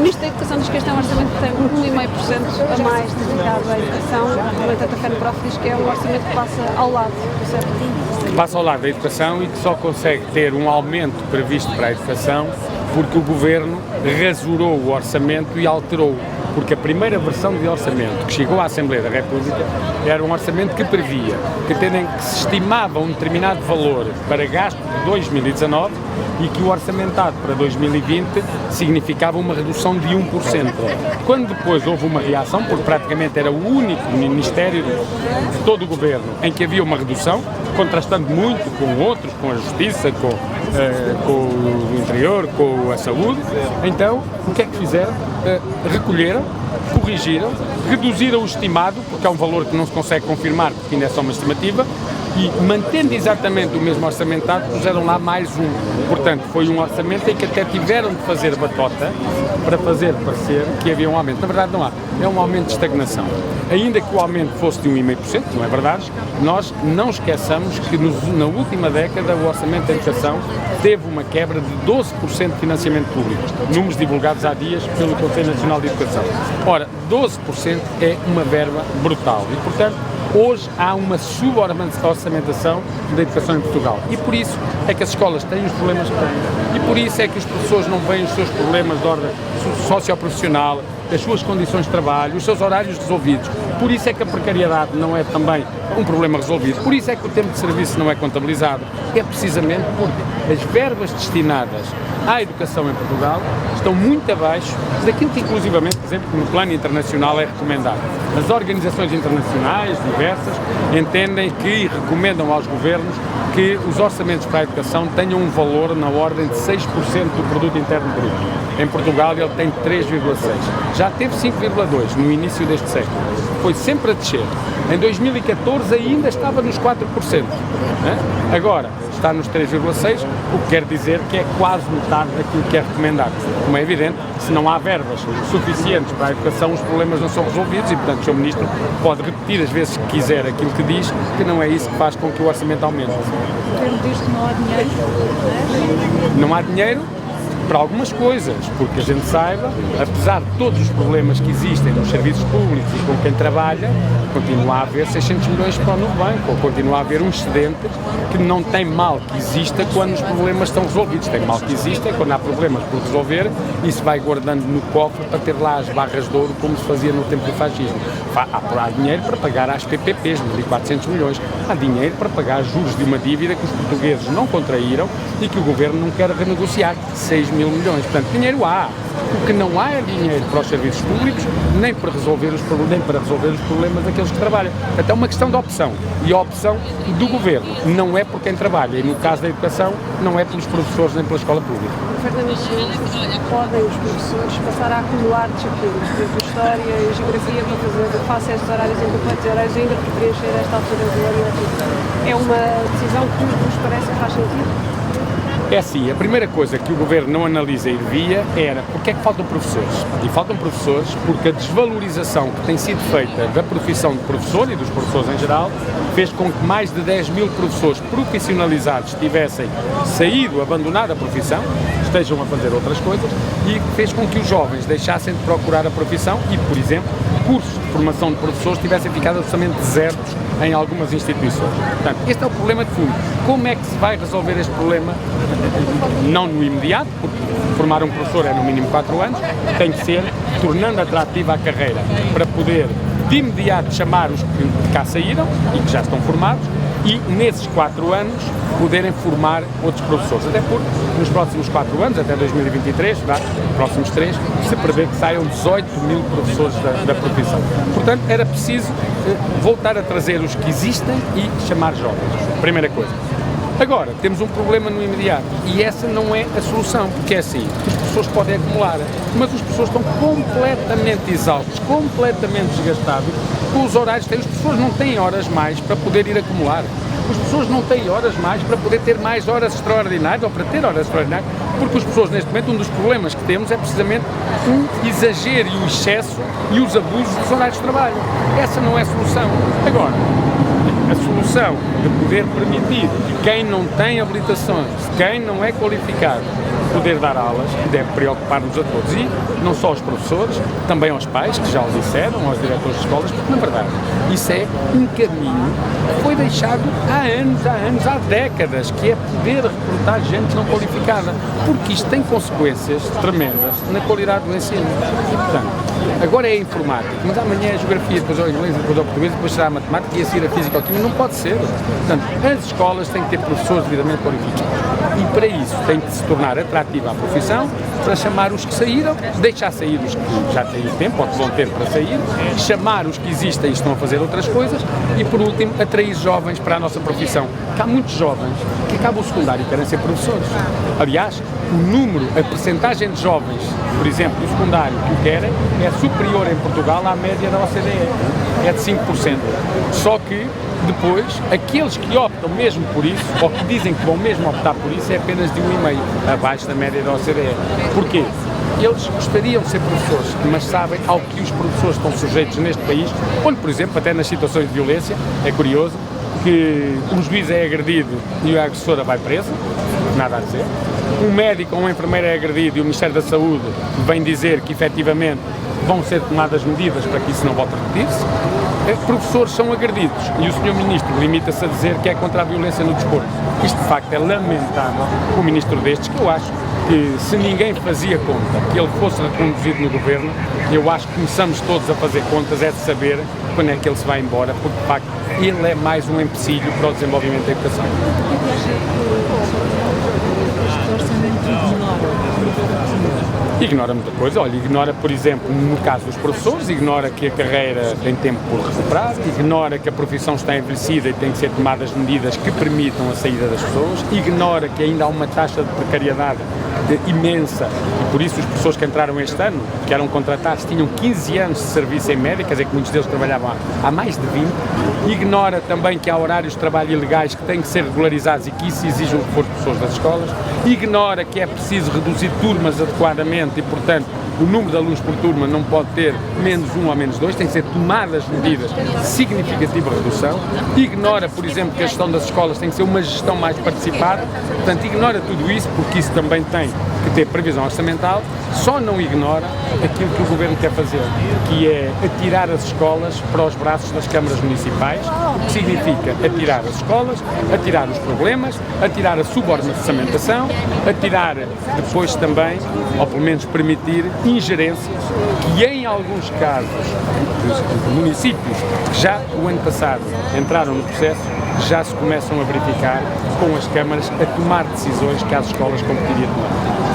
Ministro da Educação diz que este é um orçamento que tem 1,5% a mais dedicado à educação. No entanto, a FENPROF diz que é um orçamento que passa ao lado do certo. Que passa ao lado da educação e que só consegue ter um aumento previsto para a educação porque o Governo rasurou o orçamento e alterou. Porque a primeira versão de orçamento que chegou à Assembleia da República era um orçamento que previa que se estimava um determinado valor para gasto de 2019 e que o orçamentado para 2020 significava uma redução de 1%. Quando depois houve uma reação, porque praticamente era o único Ministério de todo o Governo em que havia uma redução, contrastando muito com outros, com a Justiça, com o Interior, com a Saúde, então o que é que fizeram? Recolheram, corrigiram, reduziram o estimado, porque é um valor que não se consegue confirmar, porque ainda é só uma estimativa, e mantendo exatamente o mesmo orçamentado, puseram lá mais um. Portanto, foi um orçamento em que até tiveram de fazer batota para fazer parecer que havia um aumento. Na verdade não há, é um aumento de estagnação. Ainda que o aumento fosse de 1,5%, não é verdade, nós não esqueçamos que na última década o orçamento da educação teve uma quebra de 12% de financiamento público, números divulgados há dias pelo Conselho Nacional de Educação. Ora, 12% é uma verba brutal e, portanto, hoje há uma suborçamentação da educação em Portugal e por isso é que as escolas têm os problemas que têm e por isso é que os professores não veem os seus problemas de ordem socioprofissional, as suas condições de trabalho, os seus horários resolvidos. Por isso é que a precariedade não é também um problema resolvido. Por isso é que o tempo de serviço não é contabilizado. É precisamente porque as verbas destinadas à educação em Portugal estão muito abaixo daquilo que, inclusivamente, por exemplo, no plano internacional é recomendado. As organizações internacionais diversas entendem que e recomendam aos governos que os orçamentos para a educação tenham um valor na ordem de 6% do produto interno bruto. Em Portugal ele tem 3,6%. Já teve 5,2% no início deste século. Foi sempre a descer. Em 2014 ainda estava nos 4%. Né? Agora está nos 3,6%, o que quer dizer que é quase metade daquilo que é recomendado. Como é evidente, se não há verbas suficientes para a educação, os problemas não são resolvidos e, portanto, o Sr. Ministro pode repetir as vezes que quiser aquilo que diz, que não é isso que faz com que o orçamento aumente. O governo diz que não há dinheiro. Não há dinheiro para algumas coisas, porque a gente saiba, apesar de todos os problemas que existem nos serviços públicos e com quem trabalha, continua a haver 600 milhões para o novo banco, ou continua a haver um excedente que não tem mal que exista quando os problemas estão resolvidos. Tem mal que exista quando há problemas por resolver e se vai guardando no cofre para ter lá as barras de ouro como se fazia no tempo do fascismo. Há dinheiro para pagar às PPPs, 1.400 milhões. Há dinheiro para pagar juros de uma dívida que os portugueses não contraíram e que o governo não quer renegociar, 6 mil milhões. Portanto, dinheiro há. O que não há é dinheiro para os serviços públicos, nem para resolver os problemas daqueles que trabalham. Portanto, é uma questão de opção. E a opção do governo não é por quem trabalha. E no caso da educação, não é pelos professores nem pela escola pública. Fernando, podem os professores passar a acumular disciplinas, por exemplo, História e Geografia, para fazer face a estes horários incompletos e horários ainda por preencher esta altura do ano? É uma decisão que nos parece que faz sentido? É assim, a primeira coisa que o Governo não analisa e devia era porque é que faltam professores. E faltam professores porque a desvalorização que tem sido feita da profissão de professor e dos professores em geral fez com que mais de 10 mil professores profissionalizados tivessem saído, abandonado a profissão, estejam a fazer outras coisas e fez com que os jovens deixassem de procurar a profissão e, por exemplo, cursos de formação de professores tivessem ficado absolutamente desertos em algumas instituições. Portanto, este é o problema de fundo. Como é que se vai resolver este problema? Não no imediato, porque formar um professor é no mínimo 4 anos, tem que ser tornando atrativa a carreira para poder de imediato chamar os que cá saíram e que já estão formados e nesses 4 anos poderem formar outros professores. Até porque nos próximos 4 anos, até 2023, próximos 3, se prevê que saiam 18 mil professores da profissão. Portanto, era preciso voltar a trazer os que existem e chamar jovens. Primeira coisa. Agora, temos um problema no imediato e essa não é a solução, porque é assim, os professores podem acumular, mas os professores estão completamente exaustos, completamente desgastados com os horários que têm. Os professores não têm horas mais para poder ir acumular. Os professores não têm horas mais para poder ter mais horas extraordinárias ou para ter horas extraordinárias, porque os professores, neste momento, um dos problemas que temos é precisamente o exagero e o excesso e os abusos dos horários de trabalho. Essa não é a solução. Agora, a solução de poder permitir que quem não tem habilitações, quem não é qualificado, poder dar aulas deve preocupar-nos a todos, e não só aos professores, também aos pais, que já o disseram, aos diretores de escolas, porque na verdade isso é um caminho que foi deixado há anos, há décadas, que é poder recrutar gente não qualificada, porque isto tem consequências tremendas na qualidade do ensino. Portanto, agora é informática, mas amanhã é geografia, depois é o inglês, depois é o português, depois será a matemática e a seguir a física ou a química. Não pode ser. Portanto, as escolas têm que ter professores devidamente qualificados. E para isso tem que se tornar atrativa a profissão, para chamar os que saíram, deixar sair os que já têm tempo ou que vão ter para sair, chamar os que existem e estão a fazer outras coisas e, por último, atrair jovens para a nossa profissão. Porque há muitos jovens que acabam o secundário e querem ser professores. Aliás, a percentagem de jovens, por exemplo, do secundário que o querem, é superior em Portugal à média da OCDE. É de 5%. Só que depois, aqueles que optam mesmo por isso, ou que dizem que vão mesmo optar por isso, é apenas de 1,5%, abaixo da média da OCDE. Porquê? Eles gostariam de ser professores, mas sabem ao que os professores estão sujeitos neste país, onde, por exemplo, até nas situações de violência, é curioso, que um juiz é agredido e a agressora vai presa, nada a dizer. Um médico ou uma enfermeira é agredido e o Ministério da Saúde vem dizer que, efetivamente, vão ser tomadas medidas para que isso não volte a repetir-se. Professores são agredidos e o Sr. Ministro limita-se a dizer que é contra a violência no desporto. Isto, de facto, é lamentável. Um Ministro destes, que eu acho que, se ninguém fazia conta que ele fosse reconduzido no Governo, eu acho que começamos todos a fazer contas, é de saber quando é que ele se vai embora, porque, de facto, ele é mais um empecilho para o desenvolvimento da educação. Ignora muita coisa. Olha, ignora, por exemplo, no caso dos professores, ignora que a carreira tem tempo por recuperar, ignora que a profissão está envelhecida e tem que ser tomadas medidas que permitam a saída das pessoas, ignora que ainda há uma taxa de precariedade imensa e por isso os professores que entraram este ano, que eram contratados, tinham 15 anos de serviço em média, quer dizer que muitos deles trabalhavam há mais de 20, ignora também que há horários de trabalho ilegais que têm que ser regularizados e que isso exige um reforço de pessoas das escolas, ignora que é preciso reduzir turmas adequadamente e, portanto, o número de alunos por turma não pode ter menos 1 ou menos 2, tem que ser tomadas medidas de significativa redução, ignora, por exemplo, que a gestão das escolas tem que ser uma gestão mais participada, portanto, ignora tudo isso, porque isso também tem que ter previsão orçamental, só não ignora aquilo que o Governo quer fazer, que é atirar as escolas para os braços das câmaras municipais, o que significa atirar as escolas, atirar os problemas, atirar a suborçamentação, atirar depois também, ou pelo menos permitir, ingerências que em alguns casos dos municípios que já o ano passado entraram no processo, já se começam a verificar com as câmaras a tomar decisões que as escolas competiriam tomar.